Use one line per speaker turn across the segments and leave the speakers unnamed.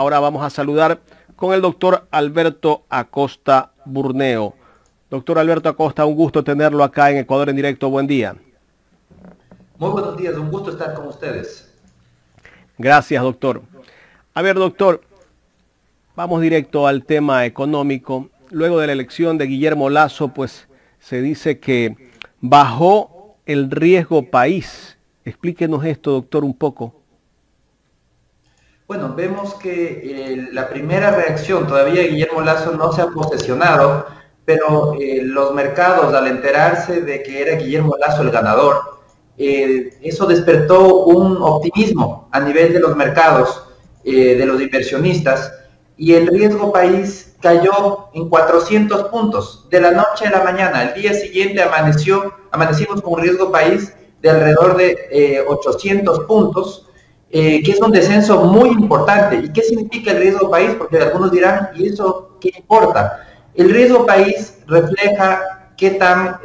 Ahora vamos a saludar con el doctor Alberto Acosta Burneo. Doctor Alberto Acosta, un gusto tenerlo acá en Ecuador en Directo. Buen día.
Muy buenos días, un gusto estar con ustedes.
Gracias, doctor. A ver, doctor, vamos directo al tema económico. Luego de la elección de Guillermo Lasso, pues se dice que bajó el riesgo país. Explíquenos esto, doctor, un poco.
Bueno, vemos que la primera reacción, todavía Guillermo Lasso no se ha posesionado, pero los mercados, al enterarse de que era Guillermo Lasso el ganador, eso despertó un optimismo a nivel de los mercados, de los inversionistas, y el riesgo país cayó en 400 puntos. De la noche a la mañana, al día siguiente amanecimos con un riesgo país de alrededor de 800 puntos, que es un descenso muy importante. ¿Y qué significa el riesgo país? Porque algunos dirán, ¿y eso qué importa? El riesgo país refleja qué tan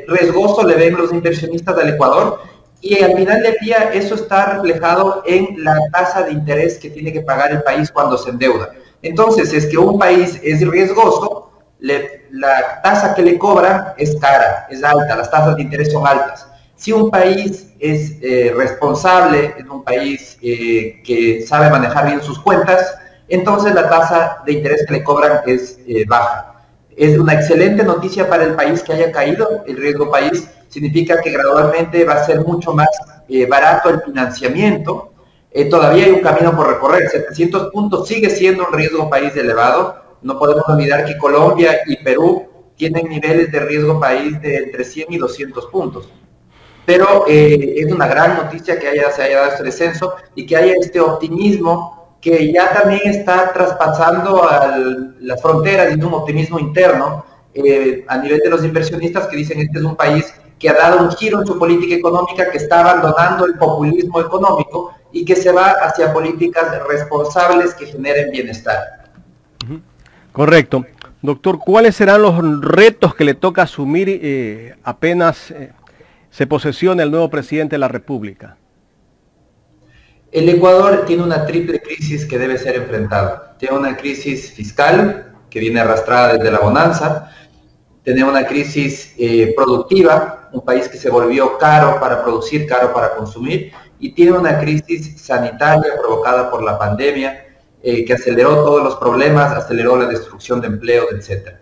riesgoso le ven los inversionistas al Ecuador, y al final del día eso está reflejado en la tasa de interés que tiene que pagar el país cuando se endeuda. Entonces, si es que un país es riesgoso, la tasa que le cobran es cara, es alta, las tasas de interés son altas. Si un país es responsable, es un país que sabe manejar bien sus cuentas, entonces la tasa de interés que le cobran es baja. Es una excelente noticia para el país que haya caído el riesgo país. Significa que gradualmente va a ser mucho más barato el financiamiento. Todavía hay un camino por recorrer. 700 puntos sigue siendo un riesgo país elevado. No podemos olvidar que Colombia y Perú tienen niveles de riesgo país de entre 100 y 200 puntos. Pero es una gran noticia que se haya dado este descenso y que haya este optimismo que ya también está traspasando las fronteras, y un optimismo interno a nivel de los inversionistas que dicen este es un país que ha dado un giro en su política económica, que está abandonando el populismo económico y que se va hacia políticas responsables que generen bienestar.
Correcto. Doctor, ¿cuáles serán los retos que le toca asumir apenas se posesiona el nuevo presidente de la República?
El Ecuador tiene una triple crisis que debe ser enfrentada. Tiene una crisis fiscal que viene arrastrada desde la bonanza. Tiene una crisis productiva, un país que se volvió caro para producir, caro para consumir, y tiene una crisis sanitaria provocada por la pandemia que aceleró todos los problemas, aceleró la destrucción de empleo, etc.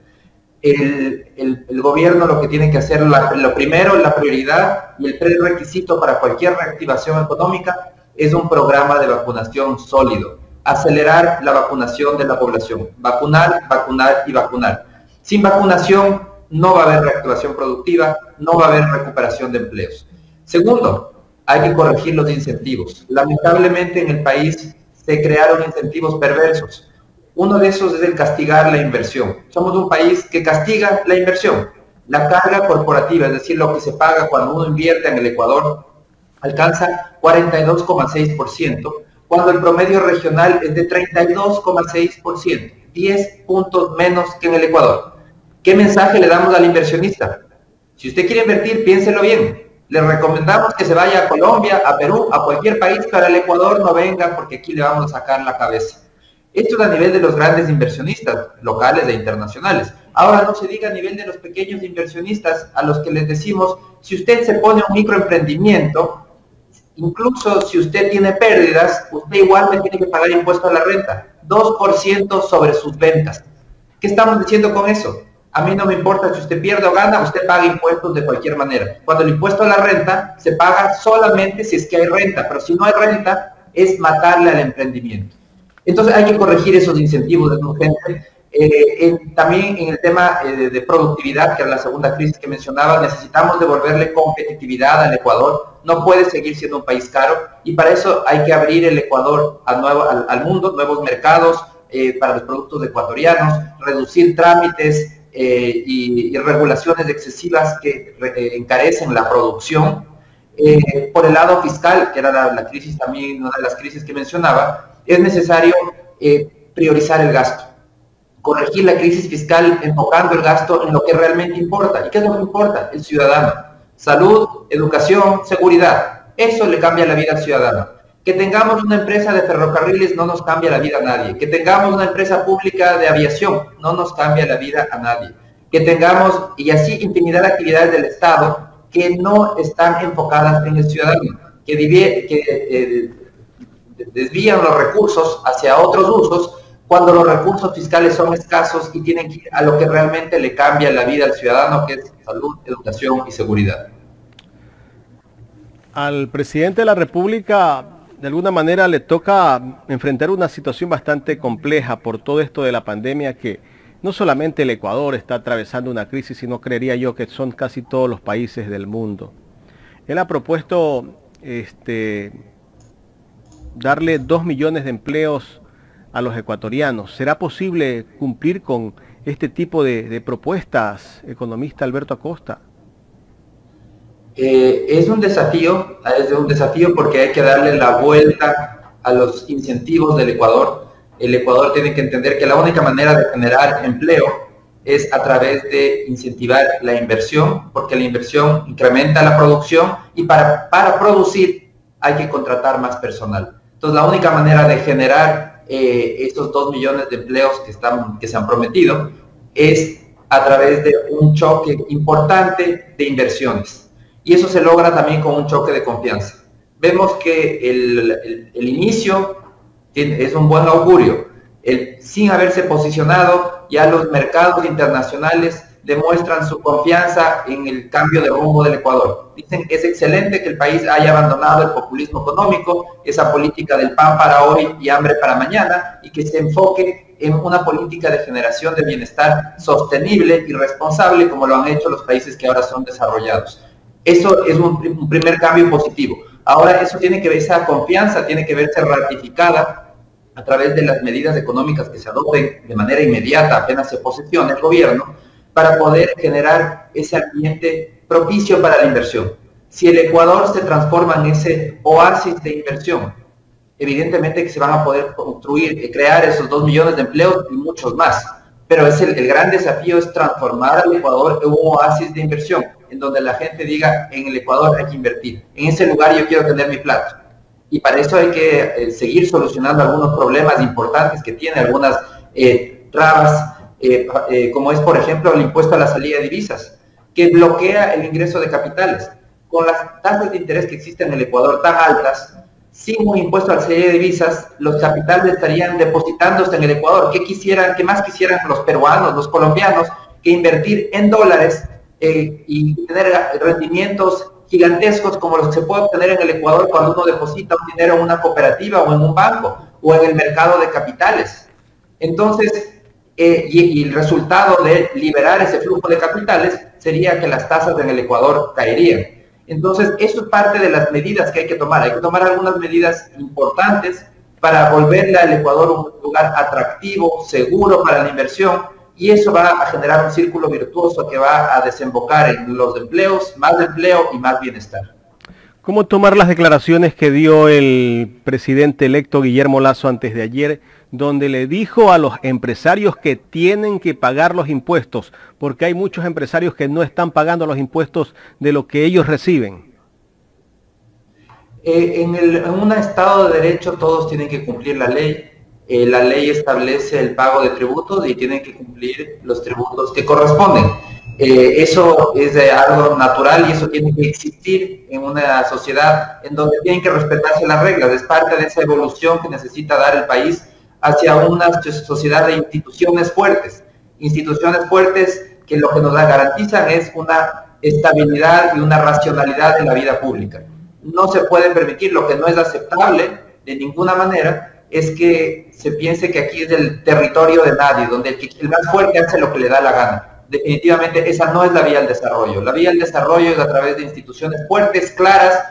El gobierno lo que tiene que hacer, lo primero, la prioridad y el prerequisito para cualquier reactivación económica es un programa de vacunación sólido, acelerar la vacunación de la población, vacunar, vacunar y vacunar. Sin vacunación no va a haber reactivación productiva, no va a haber recuperación de empleos. Segundo, hay que corregir los incentivos. Lamentablemente en el país se crearon incentivos perversos. Uno de esos es el castigar la inversión. Somos un país que castiga la inversión. La carga corporativa, es decir, lo que se paga cuando uno invierte en el Ecuador, alcanza 42,6%, cuando el promedio regional es de 32,6%, 10 puntos menos que en el Ecuador. ¿Qué mensaje le damos al inversionista? Si usted quiere invertir, piénselo bien. Le recomendamos que se vaya a Colombia, a Perú, a cualquier país, pero al Ecuador no venga porque aquí le vamos a sacar la cabeza. Esto es a nivel de los grandes inversionistas, locales e internacionales. Ahora no se diga a nivel de los pequeños inversionistas a los que les decimos, si usted se pone un microemprendimiento, incluso si usted tiene pérdidas, usted igual le tiene que pagar impuesto a la renta, 2% sobre sus ventas. ¿Qué estamos diciendo con eso? A mí no me importa si usted pierde o gana, usted paga impuestos de cualquier manera. Cuando el impuesto a la renta se paga solamente si es que hay renta, pero si no hay renta, es matarle al emprendimiento. Entonces hay que corregir esos incentivos, es urgente. También en el tema de productividad, que era la segunda crisis que mencionaba, necesitamos devolverle competitividad al Ecuador. No puede seguir siendo un país caro, y para eso hay que abrir el Ecuador al mundo, nuevos mercados para los productos ecuatorianos, reducir trámites y regulaciones excesivas que encarecen la producción. Por el lado fiscal, que era la crisis también, una de las crisis que mencionaba, es necesario priorizar el gasto, corregir la crisis fiscal enfocando el gasto en lo que realmente importa. ¿Y qué es lo que importa? El ciudadano. Salud, educación, seguridad. Eso le cambia la vida al ciudadano. Que tengamos una empresa de ferrocarriles no nos cambia la vida a nadie. Que tengamos una empresa pública de aviación no nos cambia la vida a nadie. Que tengamos, y así, infinidad de actividades del Estado que no están enfocadas en el ciudadano, que desvían los recursos hacia otros usos cuando los recursos fiscales son escasos y tienen que ir a lo que realmente le cambia la vida al ciudadano, que es salud, educación y seguridad.
Al presidente de la República, de alguna manera, le toca enfrentar una situación bastante compleja por todo esto de la pandemia, que no solamente el Ecuador está atravesando una crisis, sino creería yo que son casi todos los países del mundo. Él ha propuesto darle 2 millones de empleos a los ecuatorianos. ¿Será posible cumplir con este tipo de propuestas, economista Alberto Acosta?
Es un desafío porque hay que darle la vuelta a los incentivos del Ecuador. El Ecuador tiene que entender que la única manera de generar empleo es a través de incentivar la inversión, porque la inversión incrementa la producción y para producir hay que contratar más personal. Entonces, la única manera de generar estos 2 millones de empleos que se han prometido es a través de un choque importante de inversiones. Y eso se logra también con un choque de confianza. Vemos que el inicio es un buen augurio. Sin haberse posicionado, ya los mercados internacionales demuestran su confianza en el cambio de rumbo del Ecuador. Dicen que es excelente que el país haya abandonado el populismo económico, esa política del pan para hoy y hambre para mañana, y que se enfoque en una política de generación de bienestar sostenible y responsable, como lo han hecho los países que ahora son desarrollados. Eso es un primer cambio positivo. Ahora esa confianza tiene que verse ratificada a través de las medidas económicas que se adopten de manera inmediata apenas se posesione el gobierno, para poder generar ese ambiente propicio para la inversión. Si el Ecuador se transforma en ese oasis de inversión, evidentemente que se van a poder crear esos 2 millones de empleos y muchos más. Pero el gran desafío es transformar al Ecuador en un oasis de inversión, en donde la gente diga, en el Ecuador hay que invertir. En ese lugar yo quiero tener mi plata. Y para eso hay que seguir solucionando algunos problemas importantes que tiene, algunas trabas, como es, por ejemplo, el impuesto a la salida de divisas, que bloquea el ingreso de capitales. Con las tasas de interés que existen en el Ecuador tan altas, sin un impuesto a la salida de divisas, los capitales estarían depositándose en el Ecuador. ¿Qué más quisieran los peruanos, los colombianos, que invertir en dólares y tener rendimientos gigantescos como los que se puede obtener en el Ecuador cuando uno deposita un dinero en una cooperativa o en un banco o en el mercado de capitales? Entonces, y el resultado de liberar ese flujo de capitales sería que las tasas en el Ecuador caerían. Entonces, eso es parte de las medidas que hay que tomar. Hay que tomar algunas medidas importantes para volverle al Ecuador un lugar atractivo, seguro para la inversión, y eso va a generar un círculo virtuoso que va a desembocar en los empleos, más empleo y más bienestar.
¿Cómo tomar las declaraciones que dio el presidente electo Guillermo Lasso antes de ayer, donde le dijo a los empresarios que tienen que pagar los impuestos, porque hay muchos empresarios que no están pagando los impuestos de lo que ellos reciben?
En un Estado de Derecho todos tienen que cumplir la ley. La ley establece el pago de tributos y tienen que cumplir los tributos que corresponden. Eso es algo natural y eso tiene que existir en una sociedad en donde tienen que respetarse las reglas. Es parte de esa evolución que necesita dar el país hacia una sociedad de instituciones fuertes que lo que nos garantizan es una estabilidad y una racionalidad en la vida pública. No se puede permitir, lo que no es aceptable de ninguna manera es que se piense que aquí es el territorio de nadie, donde el más fuerte hace lo que le da la gana. Definitivamente esa no es la vía al desarrollo. La vía al desarrollo es a través de instituciones fuertes, claras,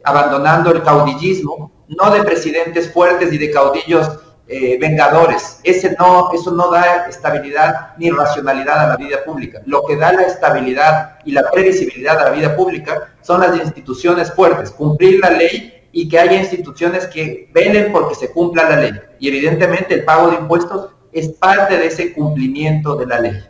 abandonando el caudillismo, no de presidentes fuertes y de caudillos vengadores. Eso no da estabilidad ni racionalidad a la vida pública. Lo que da la estabilidad y la previsibilidad a la vida pública son las instituciones fuertes, cumplir la ley y que haya instituciones que velen porque se cumpla la ley. Y evidentemente el pago de impuestos es parte de ese cumplimiento de la ley.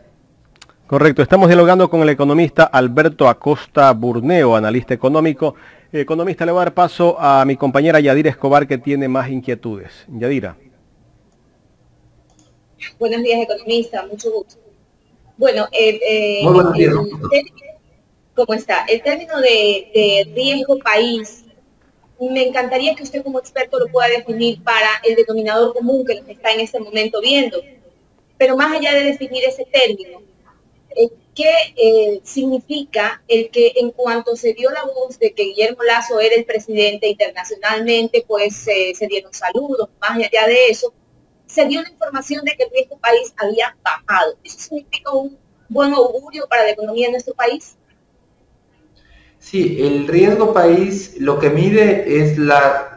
Correcto, estamos dialogando con el economista Alberto Acosta Burneo, analista económico. Economista, le voy a dar paso a mi compañera Yadira Escobar, que tiene más inquietudes. Yadira.
Buenos días, economista, mucho gusto. Bueno,
muy buenos días.
¿Cómo está? El término de riesgo país, me encantaría que usted como experto lo pueda definir para el denominador común que nos está en este momento viendo. Pero más allá de definir ese término, ¿qué significa el que en cuanto se dio la voz de que Guillermo Lasso era el presidente internacionalmente, pues se dieron saludos? Más allá de eso, se dio la información de que el riesgo país había bajado. ¿Eso significa un buen augurio para la economía de nuestro país?
Sí, el riesgo país lo que mide es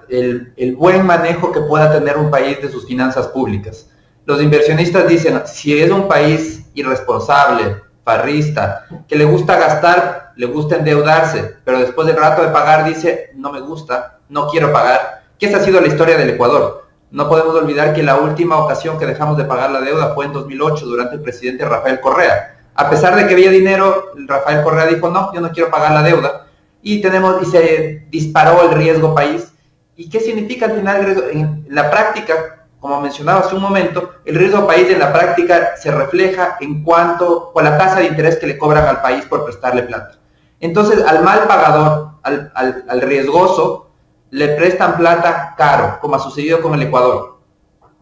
el buen manejo que pueda tener un país de sus finanzas públicas. Los inversionistas dicen, si es un país irresponsable, farrista, que le gusta gastar, le gusta endeudarse, pero después del rato de pagar dice, no me gusta, no quiero pagar, que esa ha sido la historia del Ecuador. No podemos olvidar que la última ocasión que dejamos de pagar la deuda fue en 2008 durante el presidente Rafael Correa. A pesar de que había dinero, Rafael Correa dijo, no, yo no quiero pagar la deuda. Y se disparó el riesgo país. ¿Y qué significa al final el riesgo? En la práctica, como mencionaba hace un momento, el riesgo país en la práctica se refleja en cuanto con la tasa de interés que le cobran al país por prestarle plata. Entonces, al mal pagador, al riesgoso, le prestan plata caro, como ha sucedido con el Ecuador.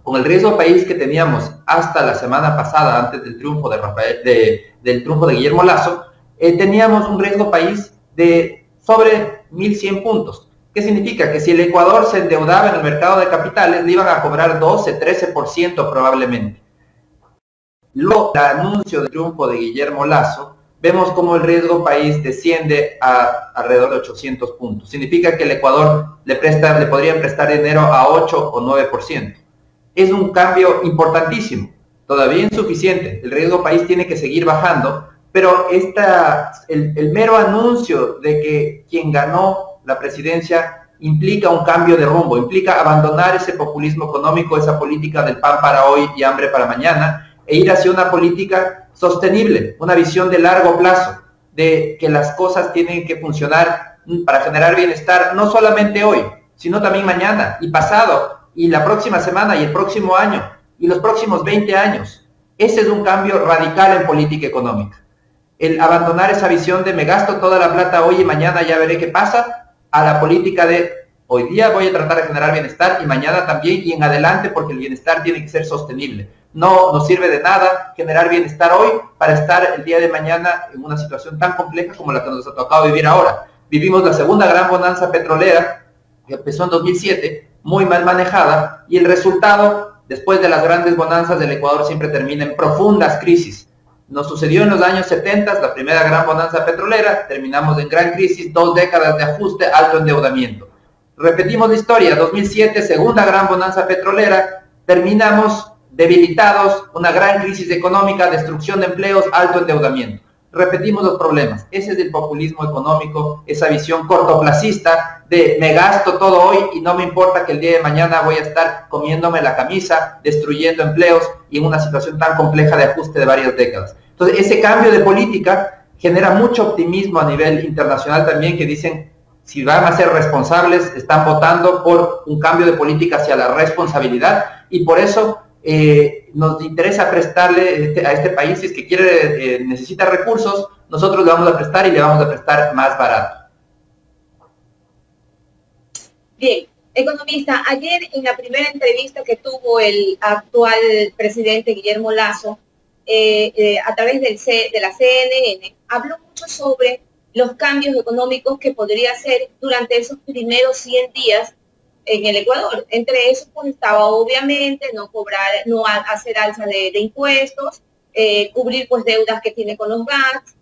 Con el riesgo país que teníamos hasta la semana pasada, antes del triunfo del triunfo de Guillermo Lasso, teníamos un riesgo país de sobre 1.100 puntos. ¿Qué significa? Que si el Ecuador se endeudaba en el mercado de capitales, le iban a cobrar 12, 13% probablemente. Luego, el anuncio del triunfo de Guillermo Lasso, vemos como el riesgo país desciende a alrededor de 800 puntos. Significa que el Ecuador le podrían prestar dinero a 8 o 9%. Es un cambio importantísimo, todavía insuficiente. El riesgo país tiene que seguir bajando, pero el mero anuncio de que quien ganó la presidencia implica un cambio de rumbo, implica abandonar ese populismo económico, esa política del pan para hoy y hambre para mañana, e ir hacia una política sostenible, una visión de largo plazo, de que las cosas tienen que funcionar para generar bienestar, no solamente hoy, sino también mañana y pasado, y la próxima semana y el próximo año, y los próximos 20 años. Ese es un cambio radical en política económica. El abandonar esa visión de me gasto toda la plata hoy y mañana ya veré qué pasa, a la política de hoy día voy a tratar de generar bienestar y mañana también y en adelante, porque el bienestar tiene que ser sostenible. No nos sirve de nada generar bienestar hoy para estar el día de mañana en una situación tan compleja como la que nos ha tocado vivir ahora. Vivimos la segunda gran bonanza petrolera, que empezó en 2007, muy mal manejada, y el resultado, después de las grandes bonanzas del Ecuador, siempre termina en profundas crisis. Nos sucedió en los años 70, la primera gran bonanza petrolera, terminamos en gran crisis, 2 décadas de ajuste, alto endeudamiento. Repetimos la historia, 2007, segunda gran bonanza petrolera, terminamos debilitados, una gran crisis económica, destrucción de empleos, alto endeudamiento. Repetimos los problemas. Ese es el populismo económico, esa visión cortoplacista de me gasto todo hoy y no me importa que el día de mañana voy a estar comiéndome la camisa, destruyendo empleos y en una situación tan compleja de ajuste de varias décadas. Entonces, ese cambio de política genera mucho optimismo a nivel internacional también, que dicen, si van a ser responsables, están votando por un cambio de política hacia la responsabilidad, y por eso nos interesa prestarle a este país, si es que quiere, necesita recursos, nosotros le vamos a prestar y le vamos a prestar más barato.
Bien, economista, ayer en la primera entrevista que tuvo el actual presidente Guillermo Lasso, a través de la CNN, habló mucho sobre los cambios económicos que podría hacer durante esos primeros 100 días en el Ecuador. Entre esos pues estaba obviamente no hacer alza de impuestos, cubrir pues deudas que tiene con los GATS,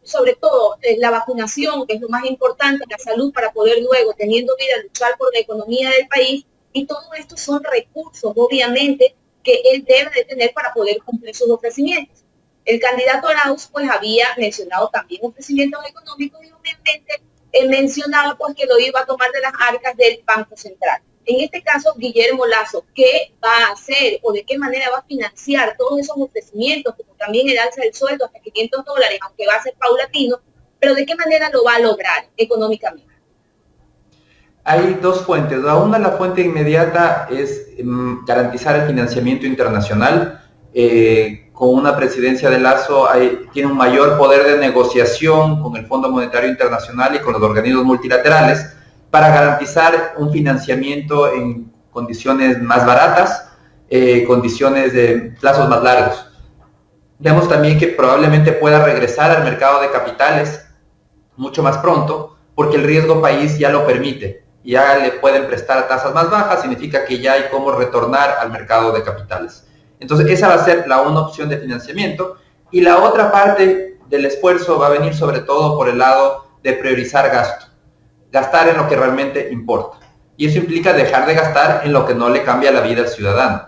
sobre todo la vacunación, que es lo más importante, la salud, para poder luego, teniendo vida, luchar por la economía del país. Y todo esto son recursos, obviamente, que él debe de tener para poder cumplir sus ofrecimientos. El candidato Arauz pues había mencionado también ofrecimientos económicos y obviamente él mencionaba pues que lo iba a tomar de las arcas del Banco Central. En este caso, Guillermo Lasso, ¿qué va a hacer o de qué manera va a financiar todos esos ofrecimientos, como también el alza del sueldo hasta $500, aunque va a ser paulatino, pero de qué manera lo va a lograr económicamente?
Hay dos fuentes. Una, la fuente inmediata es garantizar el financiamiento internacional. Con una presidencia de Lasso tiene un mayor poder de negociación con el Fondo Monetario Internacional y con los organismos multilaterales para garantizar un financiamiento en condiciones más baratas, condiciones de plazos más largos. Vemos también que probablemente pueda regresar al mercado de capitales mucho más pronto, porque el riesgo país ya lo permite. Ya le pueden prestar a tasas más bajas, significa que ya hay cómo retornar al mercado de capitales. Entonces esa va a ser una opción de financiamiento, y la otra parte del esfuerzo va a venir sobre todo por el lado de priorizar gasto, gastar en lo que realmente importa, y eso implica dejar de gastar en lo que no le cambia la vida al ciudadano,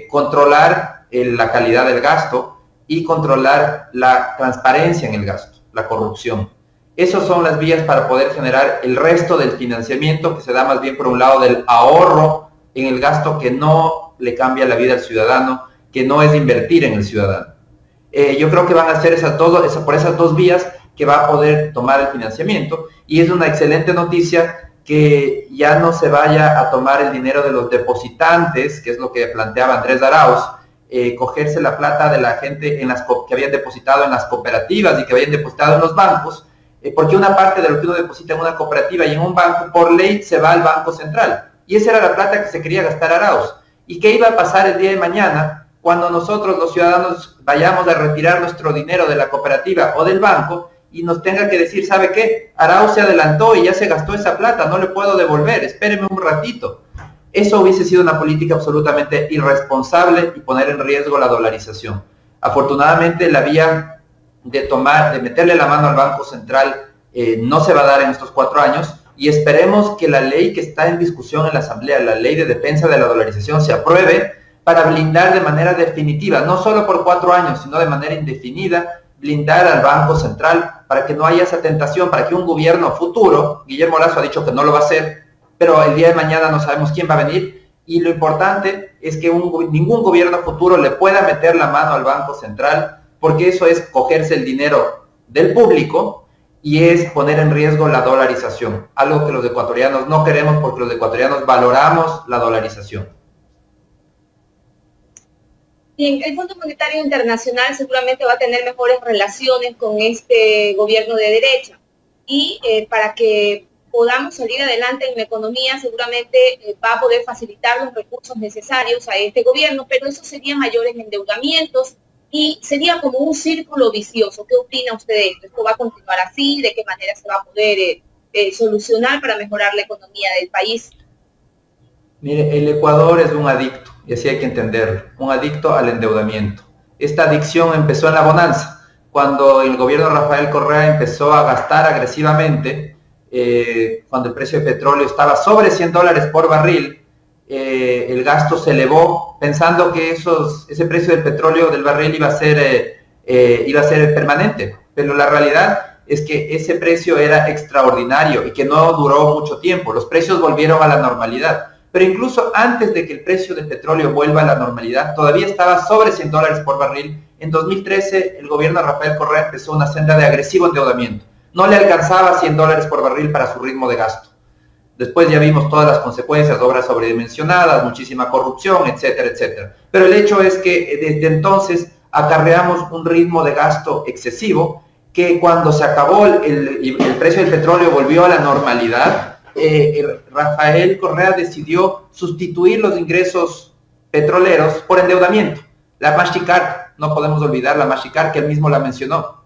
controlar la calidad del gasto y controlar la transparencia en el gasto, la corrupción. Esas son las vías para poder generar el resto del financiamiento, que se da más bien por un lado del ahorro en el gasto que no le cambia la vida al ciudadano, que no es invertir en el ciudadano. Yo creo que van a ser por esas dos vías que va a poder tomar el financiamiento, y es una excelente noticia que ya no se vaya a tomar el dinero de los depositantes, que es lo que planteaba Andrés Arauz, cogerse la plata de la gente que habían depositado en las cooperativas y que habían depositado en los bancos, porque una parte de lo que uno deposita en una cooperativa y en un banco, por ley, se va al Banco Central. Y esa era la plata que se quería gastar Arauz. ¿Y qué iba a pasar el día de mañana cuando nosotros, los ciudadanos, vayamos a retirar nuestro dinero de la cooperativa o del banco y nos tenga que decir, ¿sabe qué? Arauz se adelantó y ya se gastó esa plata, no le puedo devolver, espéreme un ratito. Eso hubiese sido una política absolutamente irresponsable y poner en riesgo la dolarización. Afortunadamente, la vía de meterle la mano al Banco Central no se va a dar en estos 4 años, y esperemos que la ley que está en discusión en la Asamblea, la ley de defensa de la dolarización, se apruebe para blindar de manera definitiva, no solo por 4 años, sino de manera indefinida, blindar al Banco Central para que no haya esa tentación, para que un gobierno futuro, Guillermo Lasso ha dicho que no lo va a hacer, pero el día de mañana no sabemos quién va a venir, y lo importante es que ningún gobierno futuro le pueda meter la mano al Banco Central, porque eso es cogerse el dinero del público y es poner en riesgo la dolarización, algo que los ecuatorianos no queremos, porque los ecuatorianos valoramos la dolarización.
Bien, el Fondo Monetario Internacional seguramente va a tener mejores relaciones con este gobierno de derecha, y para que podamos salir adelante en la economía, seguramente va a poder facilitar los recursos necesarios a este gobierno, pero eso sería mayores endeudamientos y sería como un círculo vicioso. ¿Qué opina usted de esto? ¿Esto va a continuar así? ¿De qué manera se va a poder solucionar para mejorar la economía del país?
Mire, el Ecuador es un adicto, y así hay que entenderlo, un adicto al endeudamiento. Esta adicción empezó en la bonanza, cuando el gobierno de Rafael Correa empezó a gastar agresivamente, cuando el precio de petróleo estaba sobre $100 por barril. El gasto se elevó pensando que ese precio del petróleo del barril iba a ser permanente, pero la realidad es que ese precio era extraordinario y que no duró mucho tiempo. Los precios volvieron a la normalidad, pero incluso antes de que el precio del petróleo vuelva a la normalidad, todavía estaba sobre $100 por barril. En 2013 el gobierno de Rafael Correa empezó una senda de agresivo endeudamiento. No le alcanzaba $100 por barril para su ritmo de gasto. Después ya vimos todas las consecuencias, obras sobredimensionadas, muchísima corrupción, etcétera, etcétera. Pero el hecho es que desde entonces acarreamos un ritmo de gasto excesivo, que cuando se acabó el precio del petróleo volvió a la normalidad, Rafael Correa decidió sustituir los ingresos petroleros por endeudamiento. La Mastercard, no podemos olvidar la Mastercard, que él mismo la mencionó.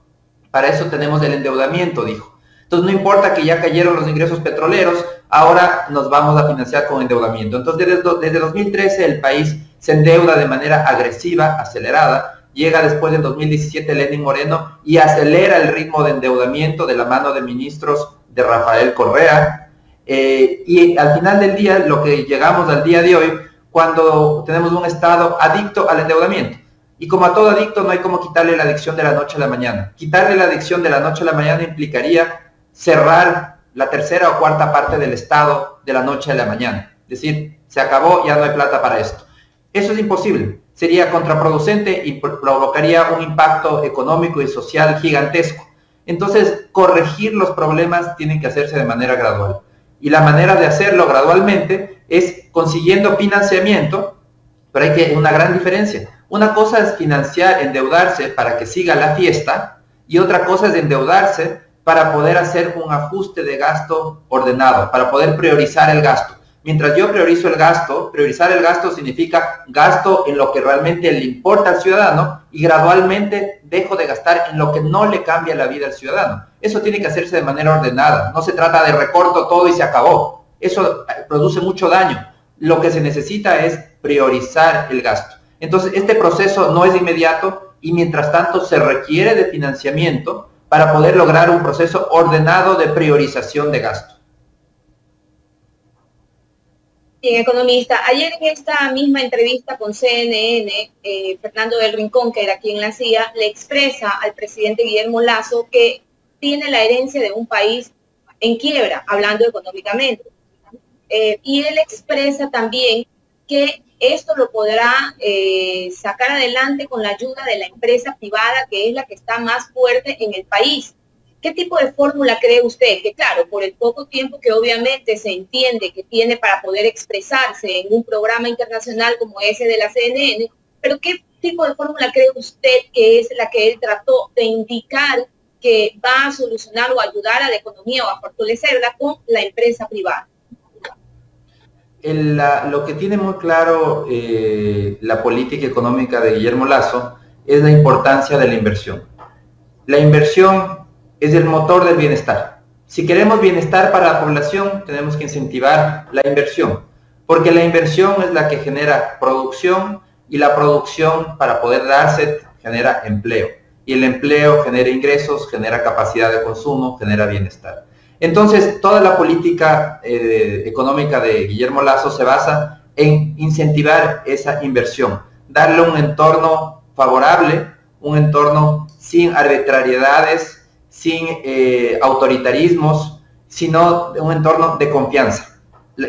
Para eso tenemos el endeudamiento, dijo. Entonces no importa que ya cayeron los ingresos petroleros, ahora nos vamos a financiar con endeudamiento. Entonces desde 2013 el país se endeuda de manera agresiva, acelerada. Llega después del 2017 Lenín Moreno y acelera el ritmo de endeudamiento de la mano de ministros de Rafael Correa. Y al final del día, lo que llegamos al día de hoy, cuando tenemos un Estado adicto al endeudamiento. Y como a todo adicto no hay como quitarle la adicción de la noche a la mañana. Quitarle la adicción de la noche a la mañana implicaría cerrar la tercera o cuarta parte del Estado de la noche a la mañana. decir, se acabó, ya no hay plata para esto. Eso es imposible, sería contraproducente y provocaría un impacto económico y social gigantesco. Entonces, corregir los problemas tienen que hacerse de manera gradual. Y la manera de hacerlo gradualmente es consiguiendo financiamiento, pero hay una gran diferencia. Una cosa es financiar, endeudarse para que siga la fiesta, y otra cosa es endeudarse para poder hacer un ajuste de gasto ordenado, para poder priorizar el gasto. Mientras yo priorizo el gasto, priorizar el gasto significa gasto en lo que realmente le importa al ciudadano y gradualmente dejo de gastar en lo que no le cambia la vida al ciudadano. Eso tiene que hacerse de manera ordenada. No se trata de recorto todo y se acabó. Eso produce mucho daño. Lo que se necesita es priorizar el gasto. Entonces, este proceso no es inmediato y mientras tanto se requiere de financiamiento para poder lograr un proceso ordenado de priorización de gasto.
Bien, economista, ayer en esta misma entrevista con CNN, Fernando del Rincón, que era quien la hacía, le expresa al presidente Guillermo Lasso que tiene la herencia de un país en quiebra, hablando económicamente. Y él expresa también que esto lo podrá sacar adelante con la ayuda de la empresa privada, que es la que está más fuerte en el país. ¿Qué tipo de fórmula cree usted? Que claro, por el poco tiempo que obviamente se entiende que tiene para poder expresarse en un programa internacional como ese de la CNN, pero ¿qué tipo de fórmula cree usted que es la que él trató de indicar que va a solucionar o ayudar a la economía o a fortalecerla con la empresa privada?
Lo que tiene muy claro la política económica de Guillermo Lasso es la importancia de la inversión. La inversión es el motor del bienestar. Si queremos bienestar para la población, tenemos que incentivar la inversión, porque la inversión es la que genera producción y la producción, para poder darse, genera empleo. Y el empleo genera ingresos, genera capacidad de consumo, genera bienestar. Entonces, toda la política económica de Guillermo Lasso se basa en incentivar esa inversión, darle un entorno favorable, un entorno sin arbitrariedades, sin autoritarismos, sino un entorno de confianza.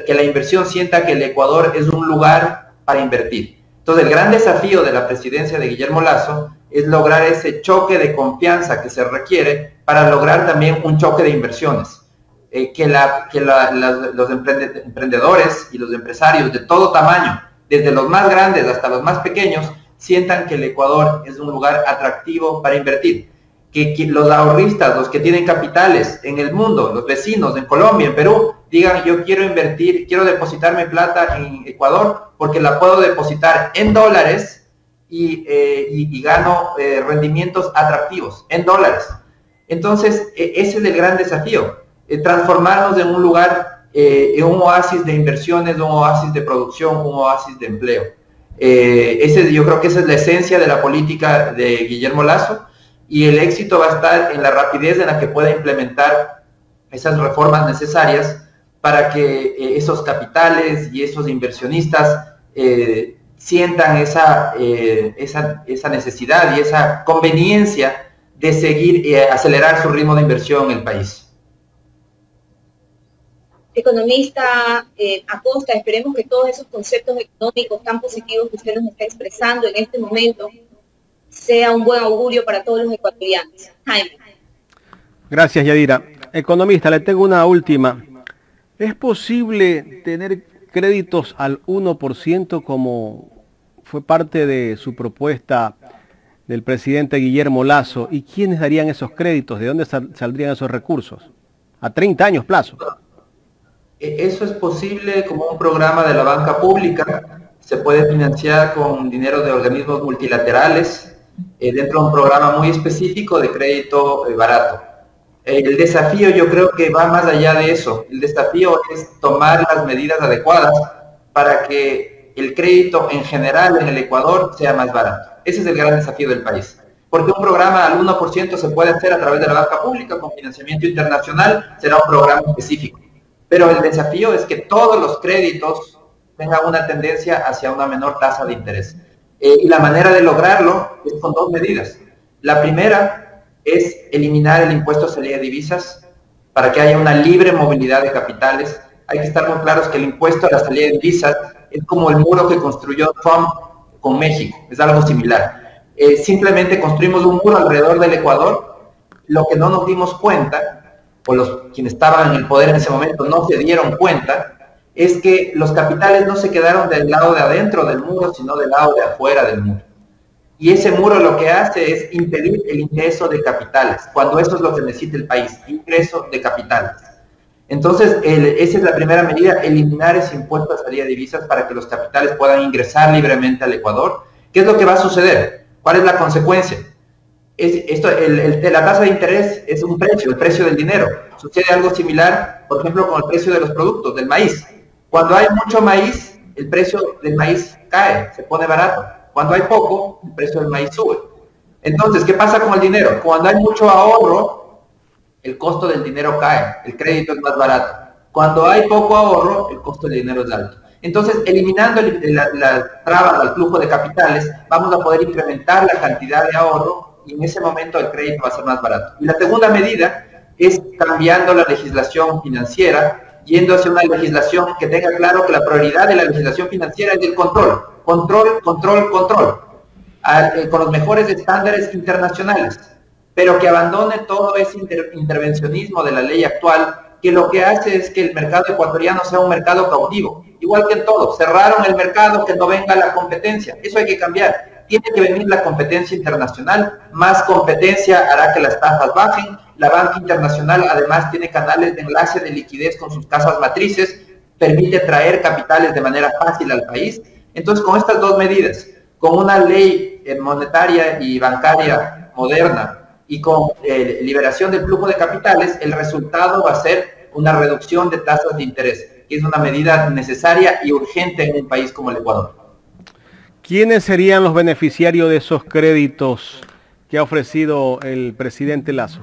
Que la inversión sienta que el Ecuador es un lugar para invertir. Entonces, el gran desafío de la presidencia de Guillermo Lasso es lograr ese choque de confianza que se requiere para lograr también un choque de inversiones. Los emprendedores y los empresarios de todo tamaño, desde los más grandes hasta los más pequeños, sientan que el Ecuador es un lugar atractivo para invertir. Que los ahorristas, los que tienen capitales en el mundo, los vecinos en Colombia, en Perú, digan: yo quiero invertir, quiero depositar mi plata en Ecuador porque la puedo depositar en dólares y gano rendimientos atractivos en dólares. Entonces, ese es el gran desafío. Transformarnos en un lugar, en un oasis de inversiones, un oasis de producción, un oasis de empleo. Yo creo que esa es la esencia de la política de Guillermo Lasso, y el éxito va a estar en la rapidez en la que pueda implementar esas reformas necesarias para que esos capitales y esos inversionistas sientan esa necesidad y esa conveniencia de seguir acelerar su ritmo de inversión en el país.
Economista Acosta, esperemos que todos esos conceptos económicos tan positivos que usted nos está expresando en este momento sea un buen augurio para todos los ecuatorianos. Jaime.
Gracias, Yadira. Economista, le tengo una última. ¿Es posible tener créditos al 1% como fue parte de su propuesta del presidente Guillermo Lasso? ¿Y quiénes darían esos créditos? ¿De dónde saldrían esos recursos? A 30 años plazo.
Eso es posible como un programa de la banca pública. Se puede financiar con dinero de organismos multilaterales dentro de un programa muy específico de crédito barato. El desafío, yo creo que va más allá de eso. El desafío es tomar las medidas adecuadas para que el crédito en general en el Ecuador sea más barato. Ese es el gran desafío del país. Porque un programa al 1% se puede hacer a través de la banca pública con financiamiento internacional, será un programa específico. Pero el desafío es que todos los créditos tengan una tendencia hacia una menor tasa de interés. Y la manera de lograrlo es con dos medidas. La primera es eliminar el impuesto a salida de divisas para que haya una libre movilidad de capitales hay que estar muy claros que el impuesto a la salida de divisas es como el muro que construyó Trump con México, es algo similar. Simplemente construimos un muro alrededor del Ecuador. Lo que no nos dimos cuenta, o quienes estaban en el poder en ese momento no se dieron cuenta, es que los capitales no se quedaron del lado de adentro del muro, sino del lado de afuera del muro. Y ese muro lo que hace es impedir el ingreso de capitales, cuando eso es lo que necesita el país, ingreso de capitales. Entonces, esa es la primera medida, eliminar ese impuesto a salida de divisas para que los capitales puedan ingresar libremente al Ecuador. ¿Qué es lo que va a suceder? ¿Cuál es la consecuencia? La tasa de interés es un precio, el precio del dinero. Sucede algo similar, por ejemplo, con el precio de los productos, del maíz. Cuando hay mucho maíz, el precio del maíz cae, se pone barato. Cuando hay poco, el precio del maíz sube. Entonces, ¿qué pasa con el dinero? Cuando hay mucho ahorro, el costo del dinero cae, el crédito es más barato. Cuando hay poco ahorro, el costo del dinero es alto. Entonces, eliminando la traba al flujo de capitales, vamos a poder incrementar la cantidad de ahorro y en ese momento el crédito va a ser más barato. Y la segunda medida es cambiando la legislación financiera, yendo hacia una legislación que tenga claro que la prioridad de la legislación financiera es el control. Control, control, control. Con los mejores estándares internacionales, pero que abandone todo ese intervencionismo de la ley actual, que lo que hace es que el mercado ecuatoriano sea un mercado cautivo. Igual que en todo, cerraron el mercado, que no venga la competencia. Eso hay que cambiar. Tiene que venir la competencia internacional, más competencia hará que las tasas bajen. La banca internacional además tiene canales de enlace de liquidez con sus casas matrices, permite traer capitales de manera fácil al país. Entonces, con estas dos medidas, con una ley monetaria y bancaria moderna y con liberación del flujo de capitales, el resultado va a ser una reducción de tasas de interés, que es una medida necesaria y urgente en un país como el Ecuador.
¿Quiénes serían los beneficiarios de esos créditos que ha ofrecido el presidente Lasso?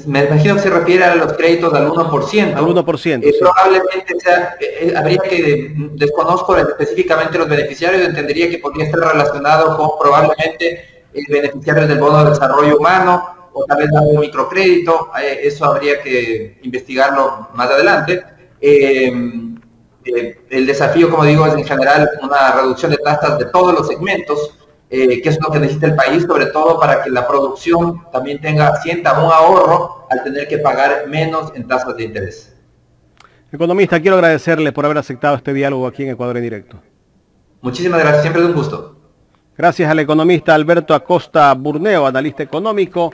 Me imagino que se refiere a los créditos al 1%.
Al 1%. Sí.
Probablemente sea, habría que, desconozco específicamente los beneficiarios, entendería que podría estar relacionado con probablemente beneficiarios del bono de desarrollo humano, o tal vez un microcrédito, eso habría que investigarlo más adelante. El desafío, como digo, es en general una reducción de tasas de todos los segmentos, que es lo que necesita el país, sobre todo para que la producción también sienta un ahorro al tener que pagar menos en tasas de interés.
Economista, quiero agradecerle por haber aceptado este diálogo aquí en Ecuador en Directo.
Muchísimas gracias, siempre es un gusto.
Gracias al economista Alberto Acosta Burneo, analista económico.